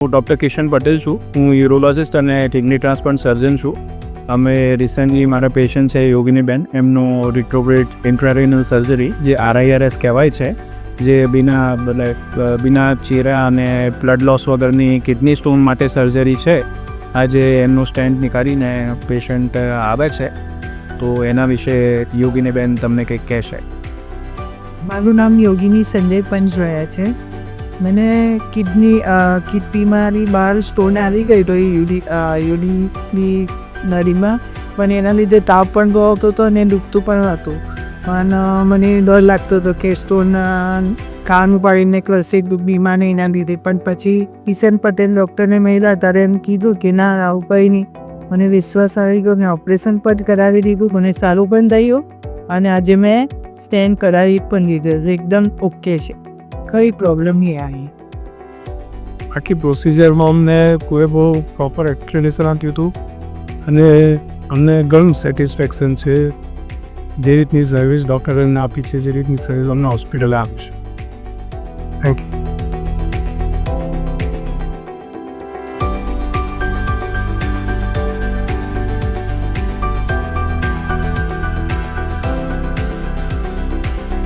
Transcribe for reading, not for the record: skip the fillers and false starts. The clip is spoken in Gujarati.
હું ડૉક્ટર કિશન પટેલ છું. હું યુરોલોજિસ્ટ અને કિડની ટ્રાન્સપ્લાન્ટ સર્જન છું. અમે રિસેન્ટલી મારા પેશન્ટ છે યોગિનીબેન, એમનો રિટ્રોગ્રેડ ઇન્ટ્રારેનલ સર્જરી જે RIRS કહેવાય છે, જે બિના ચીરા અને બ્લડ લોસ વગરની કિડની સ્ટોન માટે સર્જરી છે. આજે એમનું સ્ટેન્ટ નીકાળીને પેશન્ટ આવે છે, તો એના વિશે યોગિનીબેન તમને કંઈક કહેશે. મારું નામ યોગિની સંજય પંચરોયા છે. મને કિડનીમાં બહાર સ્ટોન આવી ગઈ તો યુડીની નળીમાં, પણ એના લીધે તાવ પણ બહુ આવતો હતો અને દુખતું પણ હતું. પણ મને ડર લાગતો હતો કે સ્ટોન ખાવાનું પાડીને કરશે બીમાર નહીં એના લીધે. પણ પછી કિશન પટેલ ડૉક્ટરને મળ્યા ત્યારે એમ કીધું કે ના, આવું કંઈ નહીં. મને વિશ્વાસ આવી ગયો. મેં ઓપરેશન પણ કરાવી દીધું, મને સારું પણ થયું અને આજે મેં સ્ટેન કરાવી પણ દીધું. એકદમ ઓકે છે, કંઈ પ્રોબ્લેમ નહીં આવી. આખી પ્રોસિજરમાં અમને કોઈ બહુ પ્રોપર એક્સપ્લેનેશન આપ્યું હતું અને અમને ઘણું સેટિસ્ફેક્શન છે. જે રીતની સર્વિસ ડૉક્ટરે આપી છે, જે રીતની સર્વિસ અમને હોસ્પિટલે આપી છે. Thank you.